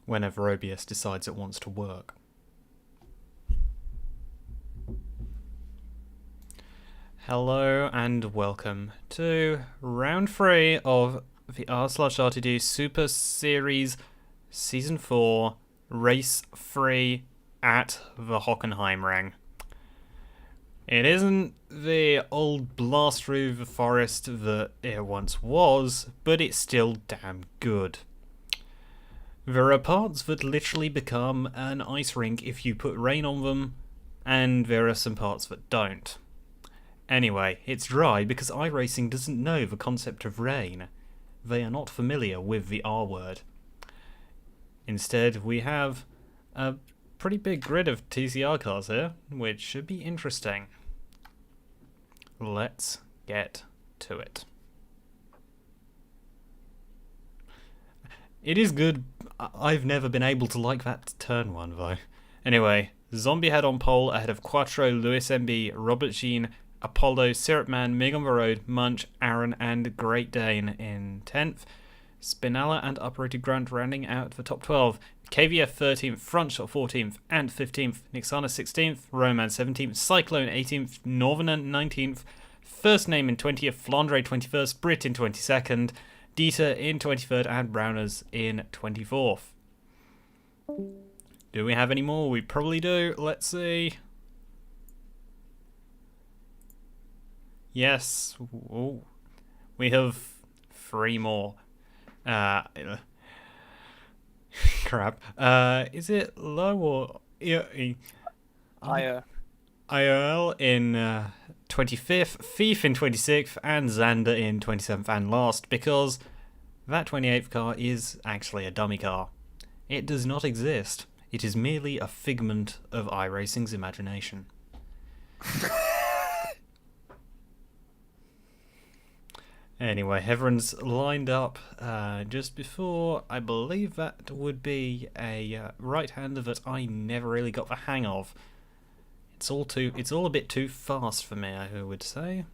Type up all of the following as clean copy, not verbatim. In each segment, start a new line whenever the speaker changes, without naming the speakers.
whenever OBS decides it wants to work. Hello and welcome to round 3 of the r/RTD Super Series Season 4 Race 3 at the Hockenheim ring. It isn't the old blast through the forest that it once was, but it's still damn good. There are parts that literally become an ice rink if you put rain on them, and there are some parts that don't. Anyway, it's dry because iRacing doesn't know the concept of rain. They are not familiar with the R word. Instead, we have a pretty big grid of TCR cars here, which should be interesting. Let's get to it. It is good. I've never been able to like that turn one, though. Anyway, Zombie Head on pole ahead of Quattro, Lewis MB, Robert Jean, Apollo, Syrup Man, Mig on the Road, Munch, Aaron, and GreatDane in 10th. Spinella and UprootedGrunt rounding out the top 12. KVF 13th, Frontshot 14th and 15th, Nyxana 16th, Roman 17th, Cyclone 18th, Northerner 19th, First Name in 20th, Flandre 21st, Brit in 22nd, Dieter in 23rd, and Browners in 24th. Do we have any more? We probably do. Let's see. Yes. Ooh. We have 3 more. Crap. Is it low or
Higher?
IOL in 25th, Thief in 26th, and Xander in 27th and last, because that 28th car is actually a dummy car. It does not exist. It is merely a figment of iRacing's imagination. Anyway, everyone's lined up just before. I believe that would be a right-hander that I never really got the hang of. It's all a bit too fast for me, I would say.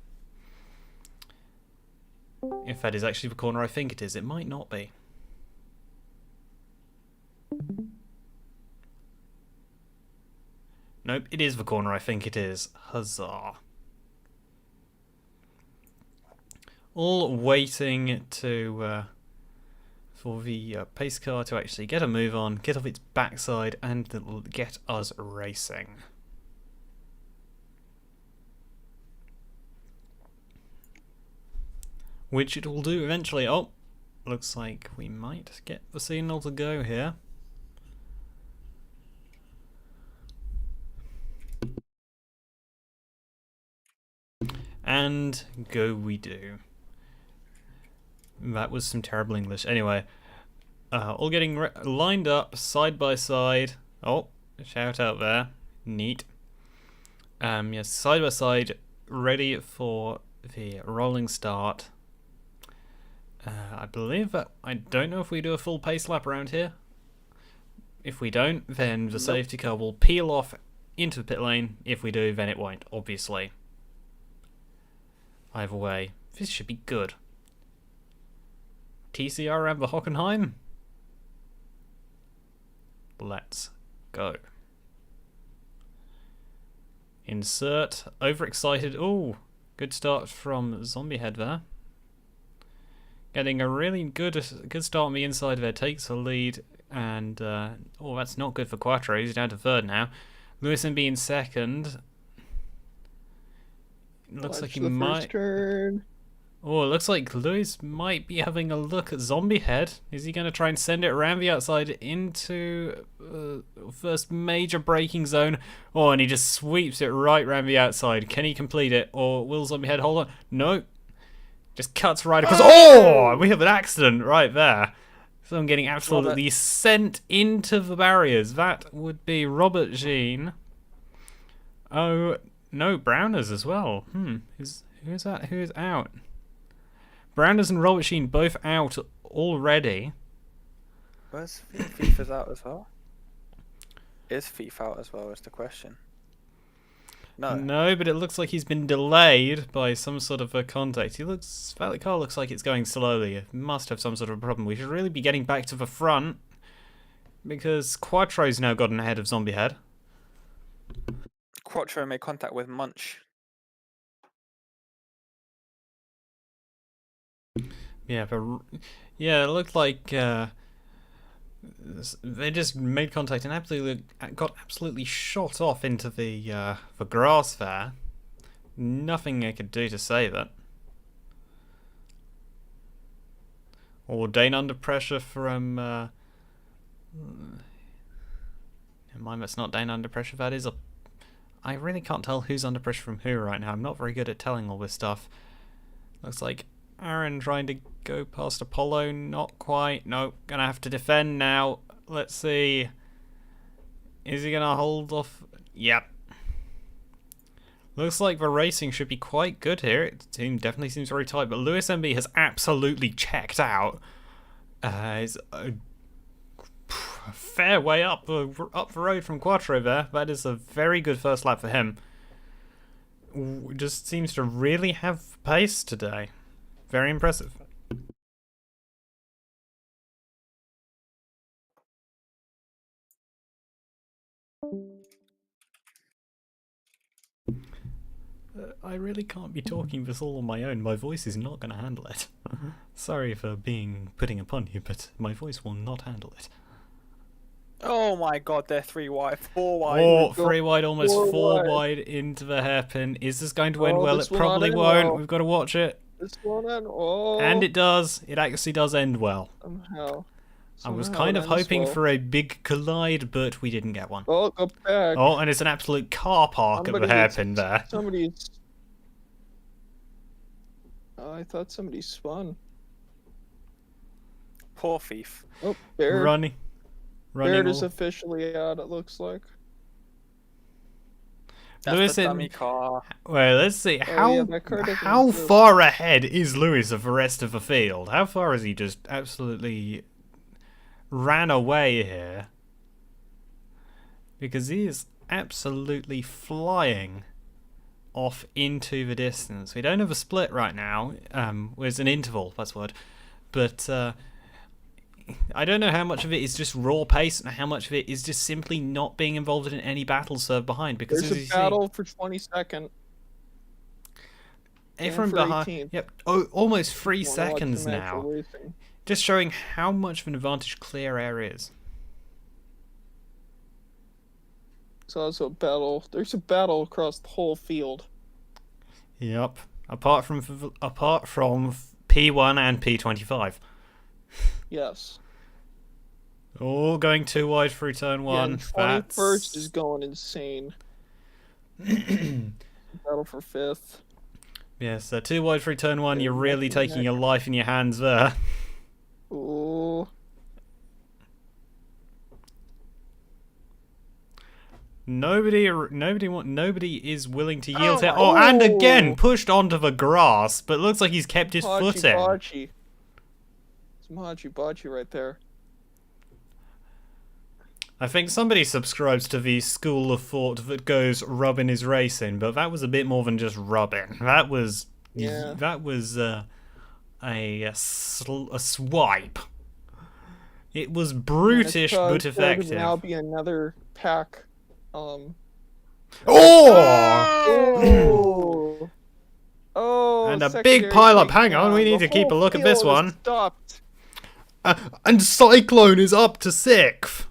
If that is actually the corner I think it is, it might not be. Nope, it is the corner I think it is. Huzzah. All waiting to for the pace car to actually get a move on, get off its backside, and get us racing. Which it will do eventually. Oh, looks like we might get the signal to go here. And go we do. That was some terrible English. Anyway, all getting lined up side by side. Oh, shout out there. Neat. Yes, side by side, ready for the rolling start. I believe that, I don't know if we do a full pace lap around here. If we don't, then the safety car will peel off into the pit lane. If we do, then it won't, obviously. Either way, this should be good. TCR around the Hockenheim? Let's go. Insert. Overexcited. Ooh, good start from Zombie Head there. Getting a really good start on the inside there. Takes the lead. And, oh, that's not good for Quattro. He's down to 3rd now. Lewis and B in 2nd. Looks like he might. Oh, it looks like Lewis might be having a look at Zombie Head. Is he going to try and send it around the outside into first major braking zone? Oh, and he just sweeps it right around the outside. Can he complete it, or will Zombie Head hold on? No, just cuts right across. Oh, we have an accident right there. So I'm getting absolutely sent into the barriers. That would be Robert Jean. Oh. No, Browners as well. Who's that? Who is out? Browners and Robert Sheen both out already.
Where's Thief out as well? Is Thief out as well is the question.
No, but it looks like he's been delayed by some sort of a contact. That car looks like it's going slowly. It must have some sort of a problem. We should really be getting back to the front. because Quattro's now gotten ahead of Zombie Head.
Quattro made contact with Munch.
Yeah, but yeah, it looked like they just made contact and got absolutely shot off into the grass there. Nothing they could do to save it. Or Dane under pressure from. Never mind, that's not Dane under pressure. That is a. I really can't tell who's under pressure from who right now. I'm not very good at telling all this stuff. Looks like Aaron trying to go past Apollo. Not quite. No, gonna have to defend now. Let's see. Is he gonna hold off? Yep. Looks like the racing should be quite good here. The team definitely seems very tight, but Lewis MB has absolutely checked out. He's a fair way up the road from Quattro there. That is a very good first lap for him. Just seems to really have pace today. Very impressive. I really can't be talking this all on my own. My voice is not going to handle it. Sorry for putting upon you, but my voice will not handle it.
Oh my god, they're 3 wide, 4 wide.
Oh, 3 wide, almost 4 wide into the hairpin. Is this going to end well? It probably won't. Well. We've got to watch it.
This won't end. Oh.
And it does. It actually does end well.
Somehow
I was kind of hoping for a big collide, but we didn't get one.
Oh, go back.
Oh, and it's an absolute car park at the hairpin there.
Somebody's... Oh, I thought somebody spun. Poor thief. Oh, Baird.
Running
Baird is officially out, it looks like. That's
Lewis
the dummy car.
Well, let's see. How far ahead is Lewis of the rest of the field? How far has he just absolutely ran away here? Because he is absolutely flying off into the distance. We don't have a split right now. There's an interval, that's the word. But I don't know how much of it is just raw pace and how much of it is just simply not being involved in any battle served behind. Because
there's a battle for 22nd.
From behind. 18th. Yep. Oh, almost 3 seconds now. Just showing how much of an advantage clear air is.
It's also a battle. There's a battle across the whole field.
Yep. Apart from P1 and P25.
Yes.
All going 2 wide through turn 1.
Yeah, 21st is going insane. Battle for 5th.
Yeah, so 2 wide through turn 1. You're really taking your life in your hands there.
Ooh.
Nobody is willing to yield here. Oh, and again pushed onto the grass, but looks like he's kept his footing.
It's Machi right there.
I think somebody subscribes to the school of thought that goes rubbing is racing, but that was a bit more than just rubbing. That was a swipe. It was brutish but effective.
There would now be another pack.
Oh!
Oh!
And a big pile up. Hang on, we need to keep a look at this one.
Stopped.
And Cyclone is up to 6th.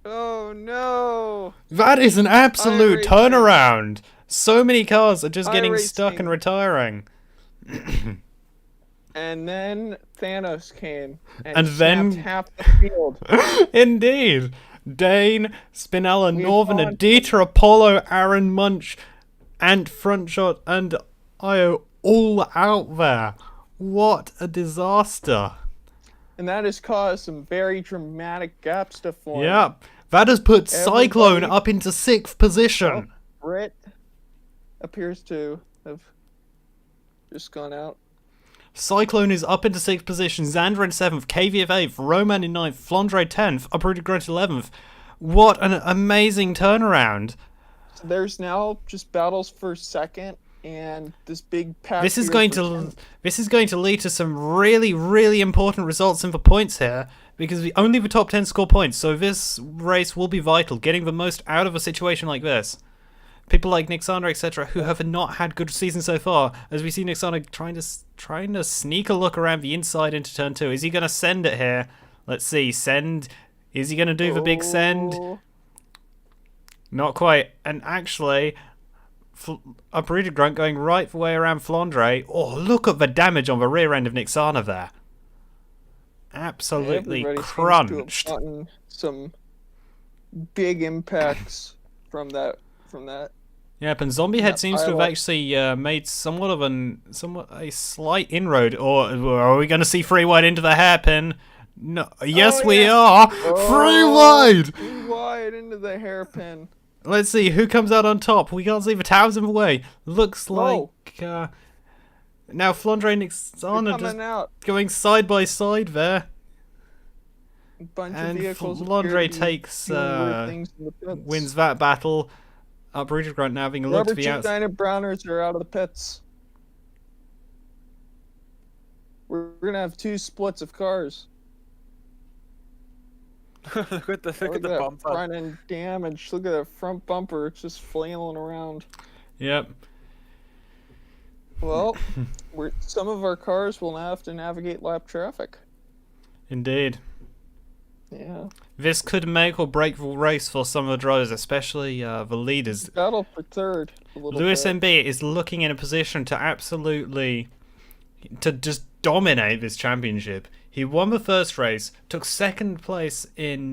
Oh no!
That is an absolute turnaround. So many cars are just getting stuck and retiring.
And then Thanos came
and then
half the field.
Indeed. Dane, Spinella, Northern, Dieter, Apollo, Aaron, Munch, and Frontshot, and Io all out there. What a disaster.
And that has caused some very dramatic gaps to form.
Yep. That has put Cyclone up into 6th position.
Britt appears to have just gone out.
Cyclone is up into 6th position, Xander in 7th, KVF 8th, Roman in 9th, Flandre 10th, UprootedGrunt 11th. What an amazing turnaround.
So there's now just battles for 2nd and this big pack.
This is going to lead to some really, really important results in the points here. because only the top 10 score points, so this race will be vital, getting the most out of a situation like this. People like Nyxana, etc., who have not had good seasons so far, as we see Nyxana trying to sneak a look around the inside into turn 2. Is he going to send it here? Let's see, send. Is he going to do the big send? Not quite. And actually, UprootedGrunt going right the way around Flandre. Oh, look at the damage on the rear end of Nyxana there. Absolutely crunched.
Seems to have gotten some big impacts from that.
Yep, and Zombie Head seems to have actually made somewhat of a slight inroad. Or are we going to see free wide into the hairpin? No. Yes, we are. Free wide.
Free wide into the hairpin.
Let's see who comes out on top. We can't see the towers in the way. Looks like now Flandre and Nyxana just going side by side there.
Bunch
and
of vehicles
Flandre takes wins that battle. UprootedGrunt now having a look to the outside.
Rubber Browners are out of the pits. We're gonna have 2 splits of cars.
Look at the bumper.
Front end damage. Look at that front bumper. It's just flailing around.
Yep.
Well, some of our cars will now have to navigate lap traffic.
Indeed.
Yeah.
This could make or break the race for some of the drivers, especially the leaders.
Battle for third.
Lewis MB is looking in a position to just dominate this championship. He won the first race, took second place in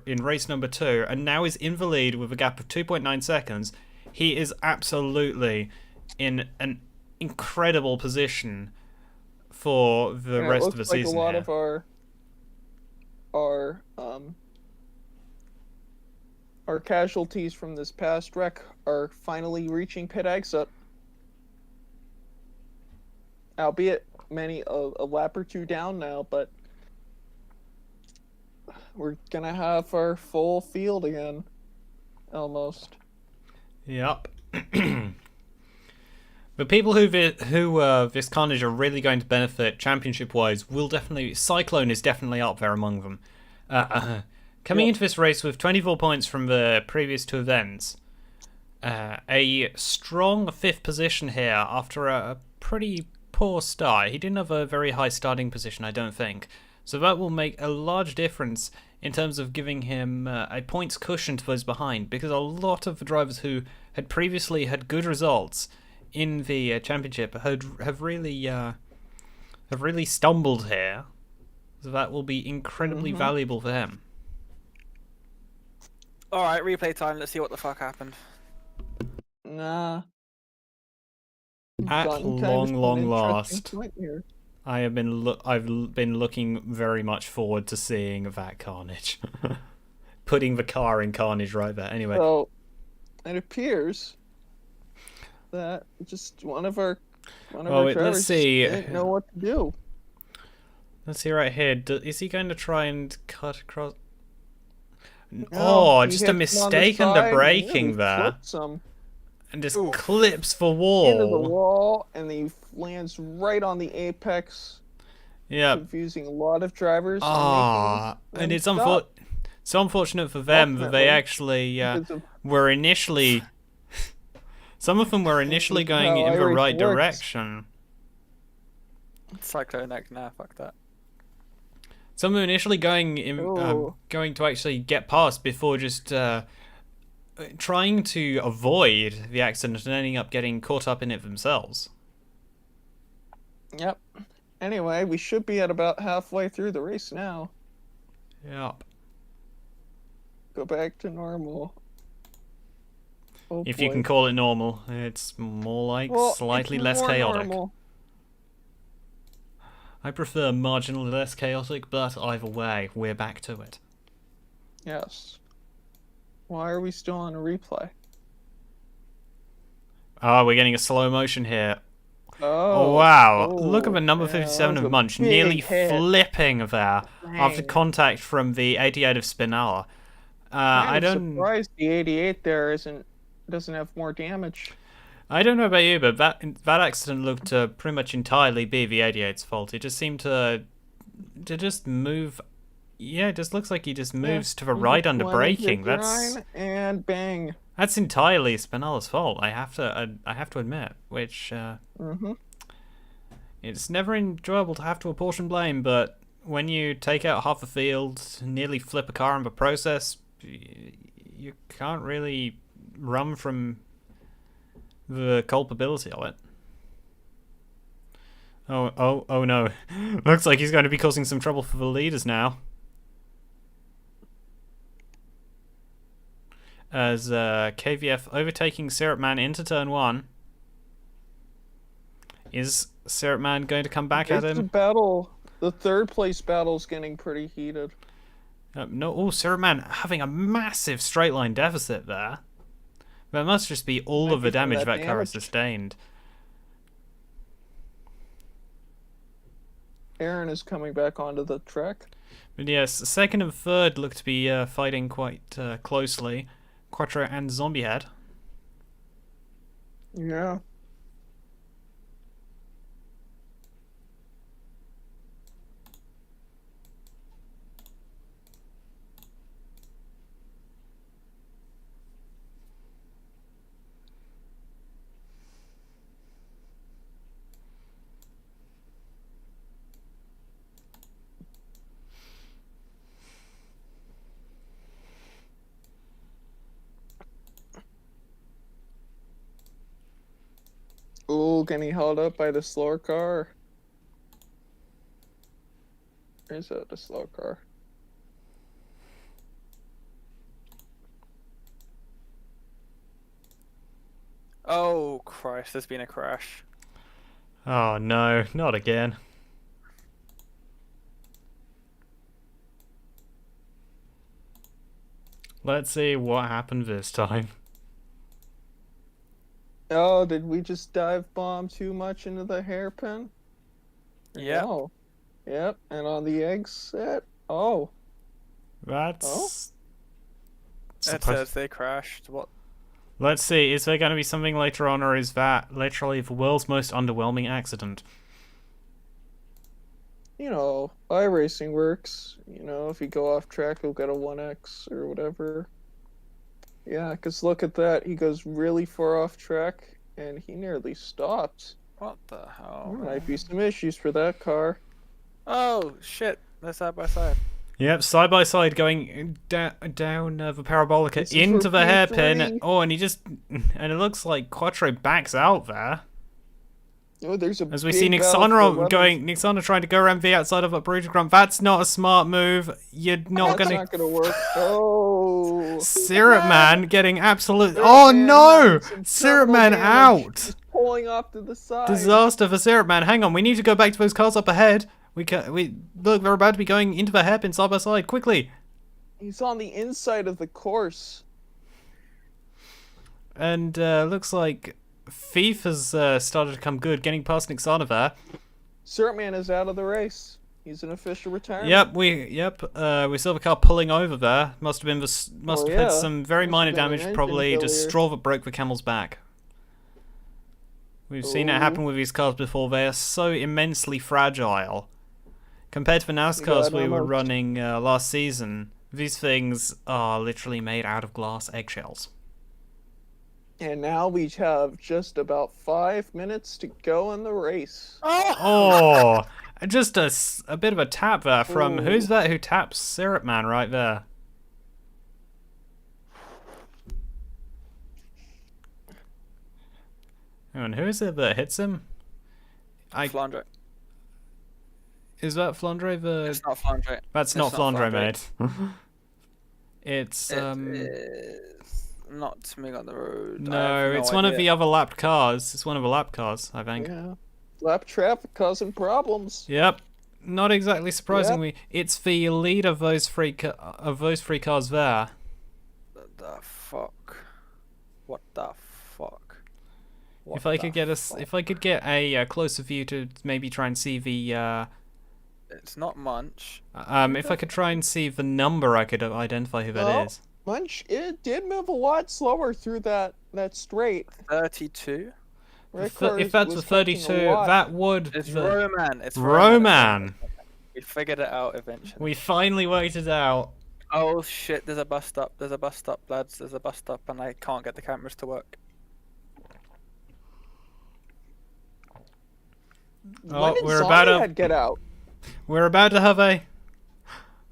race number 2, and now is in the lead with a gap of 2.9 seconds. He is absolutely in an incredible position for the rest of the season.
It looks like a lot of our casualties from this past wreck are finally reaching pit exit. Albeit many a lap or 2 down now, but we're gonna have our full field again, almost.
Yep. The people who this carnage are really going to benefit championship-wise will definitely... Cyclone is definitely up there among them. Coming into this race with 24 points from the previous 2 events. A strong 5th position here after a pretty poor start. He didn't have a very high starting position, I don't think. So that will make a large difference in terms of giving him a points cushion to those behind, because a lot of the drivers who had previously had good results in the championship have really stumbled here. So that will be incredibly valuable for him.
Alright, replay time. Let's see what the fuck happened.
Nah.
At long last, I've been looking very much forward to seeing that carnage. Putting the car in carnage right there. Anyway.
So, it appears that just one of our drivers didn't know what to do.
Let's see right here. Is he going to try and cut across? No, just a mistake in the braking there. And just clips the wall.
Into the wall, and he lands right on the apex.
Yeah.
Confusing a lot of drivers.
And it's so unfortunate for them that they actually were initially... Some of them were initially going in the right direction.
Cyclone neck, nah, fuck that.
Some were initially going to actually get past before just trying to avoid the accident and ending up getting caught up in it themselves.
Yep. Anyway, we should be at about halfway through the race now.
Yep.
Go back to normal.
If you can call it normal, it's more like slightly less chaotic. Normal. I prefer marginally less chaotic, but either way, we're back to it.
Yes. Why are we still on a replay?
Oh, we're getting a slow motion here. Oh wow. Look at the number 57 of Munch, nearly flipping there after contact from the 88 of Spinella.
I'm surprised the 88 there doesn't have more damage.
I don't know about you, but that accident looked to pretty much entirely be the 88's fault. It just seemed to just move Yeah, it just looks like he just moves to the right under braking. That's
and bang.
That's entirely Spinelli's fault. I have to admit, which it's never enjoyable to have to apportion blame, but when you take out half the field, nearly flip a car in the process, you can't really run from the culpability of it. Oh no. Looks like he's going to be causing some trouble for the leaders now. As KVF overtaking Syrup Man into turn 1. Is Syrup Man going to come back at him?
The third place battle's getting pretty heated.
No, Syrup Man having a massive straight line deficit there. That must just be all of the damage that car has sustained.
Aaron is coming back onto the track.
But yes, second and third look to be fighting quite closely. Quattro and Zombie Head.
Yeah. Oh, getting held up by the slower car. Is that the slow car?
Oh, Christ, there's been a crash.
Oh no, not again. Let's see what happened this time.
Oh, did we just dive bomb too much into the hairpin?
Yeah.
No. Yep, and on the exit. Oh.
That's...
It says they crashed. What?
Let's see, is there going to be something later on, or is that literally the world's most underwhelming accident?
You know, iRacing works. You know, if you go off track, you'll get a 1x or whatever. Yeah, because look at that. He goes really far off track, and he nearly stopped.
What the hell?
There might be some issues for that car.
Oh, shit. They're side by side.
Yep, side by side going down the parabolica into the hairpin. Oh, and he just... And it looks like Quattro backs out there.
Oh, there's a
As we see Nyxana trying to go around the outside of UprootedGrunt. That's not a smart move. You're not
That's
gonna...
not gonna work. Oh.
Syrup Man getting absolute... Oh no! Syrup Man out!
He's pulling off to the side.
Disaster for Syrup Man. Hang on, we need to go back to those cars up ahead. Look, they're about to be going into the hairpin side by side. Quickly!
He's on the inside of the course.
And looks like Thief has started to come good, getting past Nyxana there.
Syrup Man is out of the race. He's an official retirement.
Yep, we saw the car pulling over there. Must have had some very minor damage, probably just straw that broke the camel's back. We've seen it happen with these cars before. They are so immensely fragile. Compared to the NASCARs we were running last season, these things are literally made out of glass eggshells.
And now we have just about 5 minutes to go in the race.
Oh, just a bit of a tap there from... Who's that who taps Syrup Man right there? And who is it that hits him?
Flandre.
Is that Flandre the...
It's not Flandre.
That's not Flandre, mate. It's...
not something on the road.
No, it's one of the other lapped cars. It's one of the lapped cars, I think.
Yeah. Lap traffic causing problems.
Yep. Not exactly surprisingly. Yep. It's the lead of those three cars there.
What the fuck? What the fuck?
If I could get a closer view to maybe try and see the
It's not Munch.
If I could try and see the number, I could identify who that is.
Munch, it did move a lot slower through that straight.
32?
If that's the 32, that would...
It's Roman. It's
Roman.
figured it out eventually.
We finally worked it out.
Oh shit, there's a bus stop. There's a bus stop, lads. There's a bus stop, and I can't get the cameras to work.
Oh,
When did
we're
Zombie
about to
Head get out?
have a.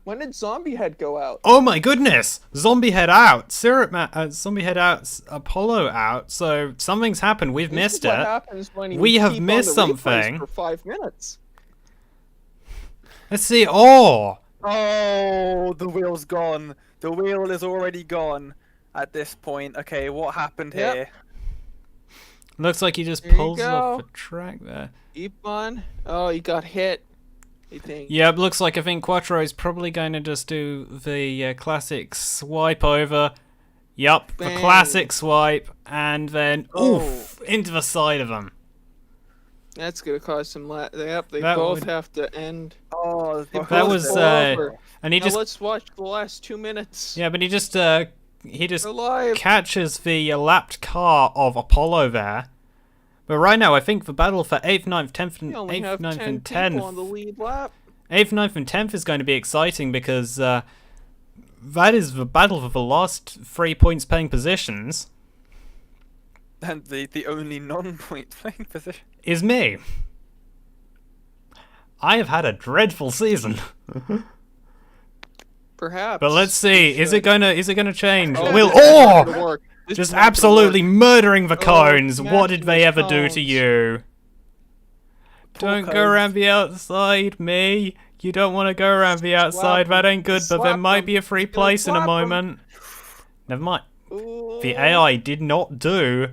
When did Zombie Head go out?
Oh my goodness! Zombie head out. Zombie head out. Apollo out. So something's happened. We've
This
missed
is what
it.
happens when
We
you
have
keep on
missed
the replays
something.
for 5 minutes.
Let's see. Oh,
Oh, the wheel's gone. The wheel is already gone at this point. Okay, what happened
Yep.
here?
looks like he just
There you
pulls it off
go.
a track there.
Keep on. Oh, he got hit. I think.
Yep, looks like I think Quattro is probably going to just do the classic swipe over. Yup, the
Bang.
classic swipe, and then
Oh.
oof into the side of him.
That's gonna cause some. Yep, they
That
both
would-
have to end.
Oh,
They
That
both
was
go over.
and he
Now
just
let's watch the last 2 minutes.
yeah, but he just
They're live.
catches the lapped car of Apollo there. But right now, I think the battle for 8th, 9th, 10th, and
We only
8th,
have
9th,
10
and
people
10th.
on the lead lap.
8th, 9th, and 10th is going to be exciting because that is the battle for the last 3 points paying positions.
and the only non-point playing position.
Is me. I have had a dreadful season.
Perhaps.
But let's see,
we
is it
should.
gonna change?
Oh,
Will
this is not gonna
oh
work. This
just
is not gonna
absolutely
work.
murdering the
Oh,
cones. What did they
smashing
ever
the
do to
cones.
you?
Poor
Don't go
cones.
around the outside, me. You don't want to go around the outside. That ain't good, but there
Slap
might
them.
be a free
He's gonna
place in a
slap 'em.
moment. Never mind.
Ooh.
The AI did not do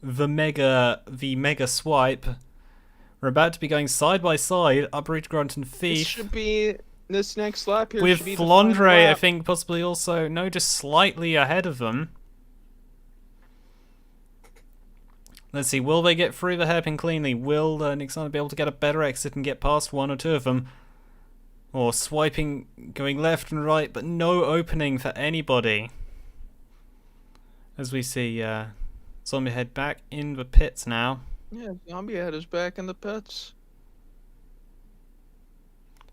the mega swipe. We're about to be going side by side, UprootedGrunt and
This
Thief.
should be this next lap here.
With
should be the final
Flandre, I
lap.
think possibly also just slightly ahead of them. Let's see, will they get through the hairpin cleanly? Will Nyxana be able to get a better exit and get past one or two of them? Or swiping, going left and right, but no opening for anybody. As we see Zombie Head back in the pits now.
Yeah, Zombie Head is back in the pits.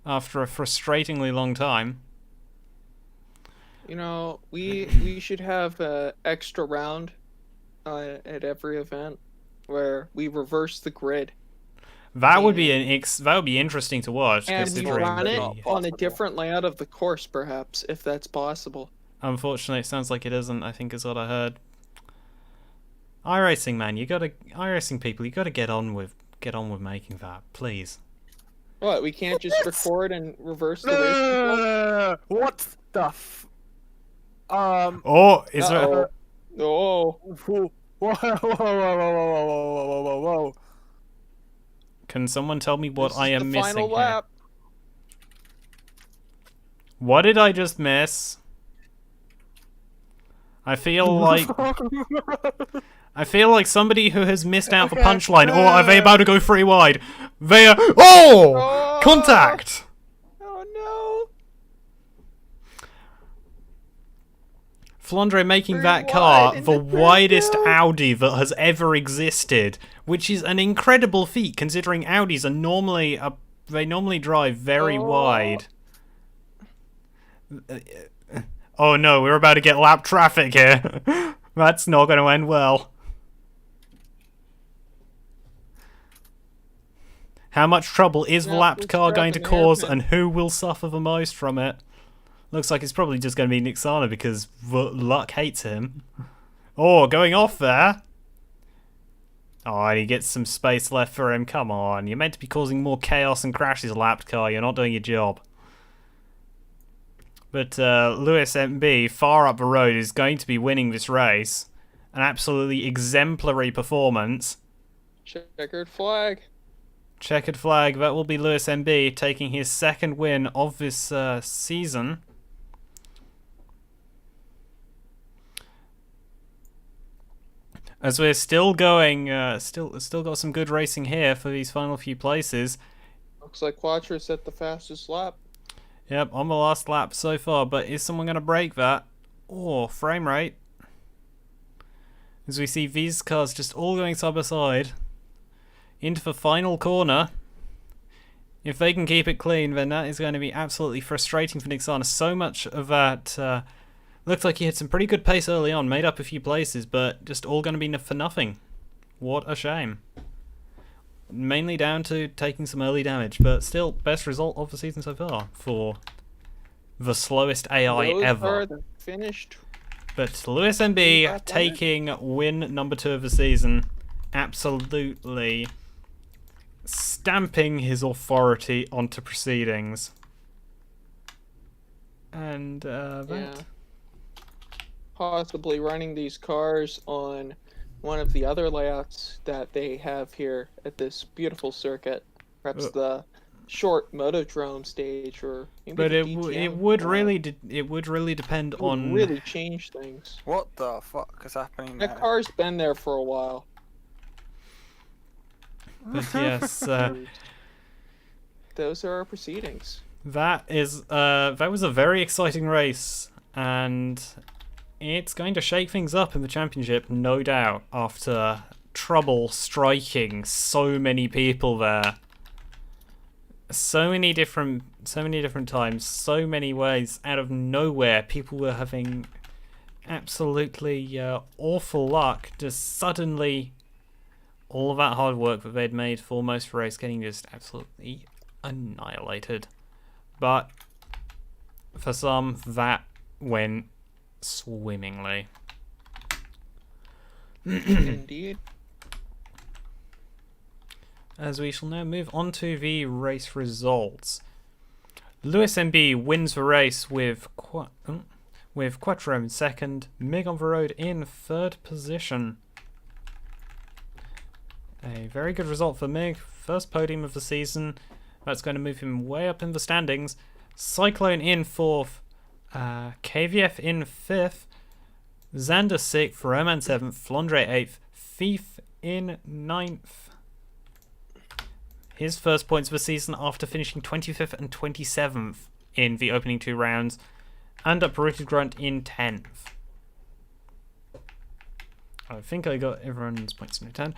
After a frustratingly long time.
You know, we should have an extra round at every event where we reverse the grid
That would be that would be interesting to watch,
and we
considering
run it
the...
on a
possible.
different layout of the course, perhaps, if that's possible.
Unfortunately, it sounds like it isn't, I think is what I heard. iRacing, man, iRacing people, you gotta get on with making that, please.
What? We can't just record and reverse the race.
What the f...
Oh, is there...
Uh-oh. Oh,
Whoa, whoa, whoa, whoa, whoa, whoa, whoa, whoa, whoa.
Can someone tell me what
this
I
is
am
the
missing
final
here?
lap.
What did I just miss? I feel like somebody who has missed out the punchline, or are they about to go free wide? They are... Oh!
Oh!
Contact!
Oh no!
Flandre making
Very
that car
wide in
the
the third
widest
wheel.
Audi that has ever existed, which is an incredible feat considering Audis are normally they normally drive very
Oh.
wide. Oh no, we're about to get lap traffic here. That's not going to end well. How much trouble is the
Yeah,
lapped
who's
car going to
grabbing
cause,
hairpin?
and who will suffer the most from it? Looks like it's probably just going to be Nyxana because luck hates him. Oh, going off there. Oh, and he gets some space left for him. Come on, you're meant to be causing more chaos and crashes, lapped car. You're not doing your job. But Lewis MB, far up the road, is going to be winning this race. An absolutely exemplary performance.
Checkered flag.
Checkered flag, that will be Lewis MB taking his second win of this season. As we're still going, still got some good racing here for these final few places.
Looks like Quattro's at the fastest lap.
Yep, on the last lap so far, but is someone going to break that? Oh, frame rate. As we see these cars just all going side by side into the final corner. If they can keep it clean, then that is going to be absolutely frustrating for Nyxana. So much of that looked like he had some pretty good pace early on, made up a few places, but just all going to be for nothing. What a shame. Mainly down to taking some early damage, but still, best result of the season so far for the slowest AI
Those
ever.
are the finished.
But Lewis MB taking win number 2 of the season, absolutely stamping his authority onto proceedings. And that...
Possibly running these cars on one of the other layouts that they have here at this beautiful circuit. Perhaps the short Motodrome stage, or maybe
but
the
it
DTM.
would really depend on...
really change things.
What the fuck is happening
That
there?
car's been there for a while.
But yes,
those are our proceedings.
that was a very exciting race, and it's going to shake things up in the championship, no doubt, after trouble striking so many people there. So many different times, so many ways, out of nowhere, people were having absolutely awful luck. Just suddenly, all of that hard work that they'd made for most of the race getting just absolutely annihilated. But for some, that went swimmingly.
Indeed.
As we shall now move on to the race results. Lewis MB wins the race with Quattro in second, Mig on the road in third position. A very good result for Mig, first podium of the season. That's going to move him way up in the standings. Cyclone in fourth, KVF in fifth, Xander sixth, Roman seventh, Flandre eighth, Thief in ninth. His first points of the season after finishing 25th and 27th in the opening 2 rounds, and UprootedGrunt in 10th. I think I got everyone's points in return.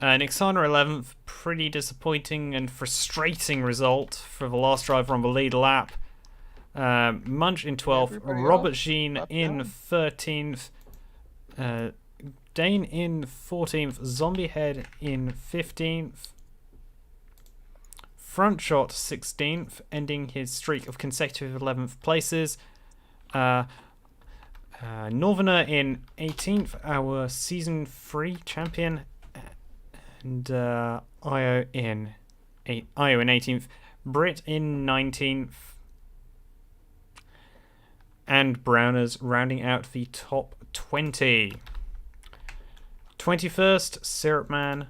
Nyxana 11th, pretty disappointing and frustrating result for the last driver on the lead lap. Munch in 12th, Robert Jean in 13th, Dane in 14th, Zombie Head in 15th, Front Shot 16th, ending his streak of consecutive 11th places. Northerner in 18th, our Season 3 champion, and Io in 18th, Brit in 19th, and Browners rounding out the top 20. 21st, Syrup Man.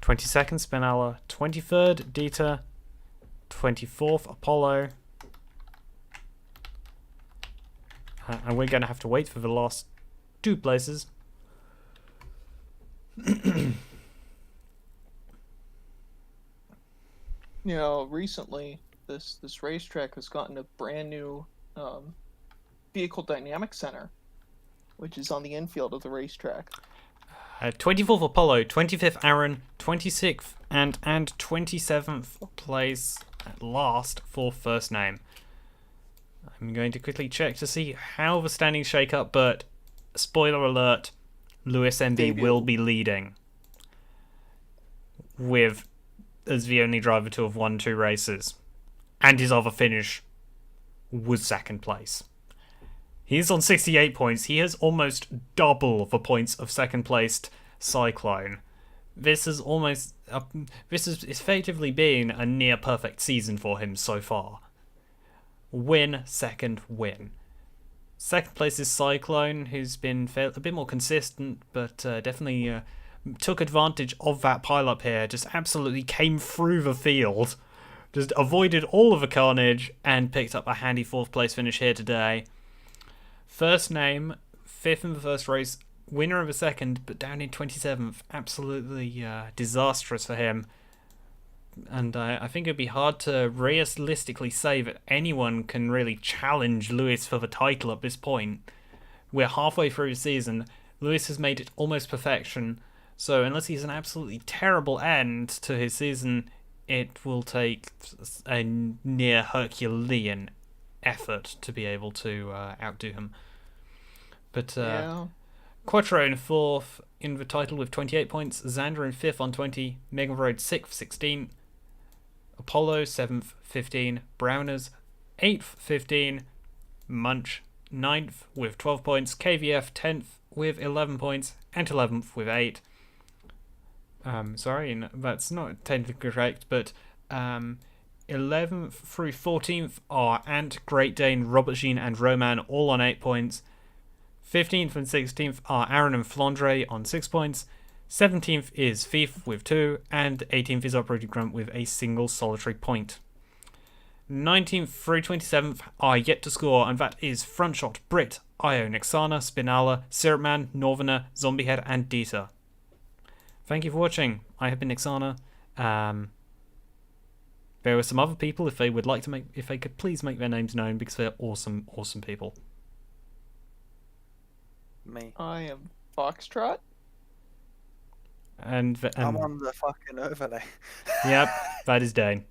22nd, Spinella. 23rd, Dieter. 24th, Apollo. And we're going to have to wait for the last 2 places.
You know, recently this racetrack has gotten a brand new vehicle dynamic center, which is on the infield of the racetrack.
24th Apollo, 25th Aaron, 26th and 27th place at last for first name. I'm going to quickly check to see how the standings shake up, but spoiler alert, Lewis MB will be leading with as the only driver to have won 2 races, and his other finish was second place. He's on 68 points. He has almost double the points of second placed Cyclone. This is effectively been a near perfect season for him so far. Win, second, win. Second place is Cyclone, who's been a bit more consistent, but definitely took advantage of that pile-up here. Just absolutely came through the field. Just avoided all of the carnage and picked up a handy 4th place finish here today. First name, 5th in the first race, winner of the second, but down in 27th. Absolutely disastrous for him. And I think it'd be hard to realistically say that anyone can really challenge Lewis for the title at this point. We're halfway through the season. Lewis has made it almost perfection. So unless he's an absolutely terrible end to his season, it will take a near Herculean effort to be able to outdo him. But
Yeah.
Quattro in fourth in the title with 28 points, Xander in fifth on 20, Megan Road sixth, 16, Apollo seventh, 15, Browners eighth, 15, Munch ninth with 12 points, KVF 10th with 11 points, and 11th with 8. Sorry, that's not technically correct, but 11th through 14th are Ant, Great Dane, Robert Jean, and Roman, all on 8 points. 15th and 16th are Aaron and Flandre on 6 points. 17th is Thief with 2, and 18th is UprootedGrunt with a single solitary point. 19th through 27th are yet to score, and that is Frontshot, Brit, Io, Nyxana, Spinala, Syrupman, Northerner, Zombiehead, and Dieter. Thank you for watching. I have been Nyxana. There were some other people if they could please make their names known, because they're awesome, awesome people.
Me.
I am Foxtrot.
And
I'm on the fucking overlay.
Yep, that is Dane.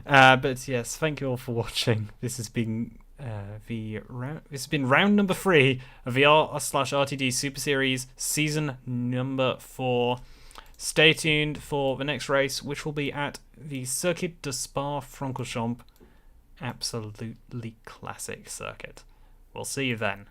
But yes, thank you all for watching. This has been round number 3 of the r/RTD Super Series season number 4. Stay tuned for the next race, which will be at the Circuit de Spa-Francorchamps. Absolutely classic circuit. We'll see you then.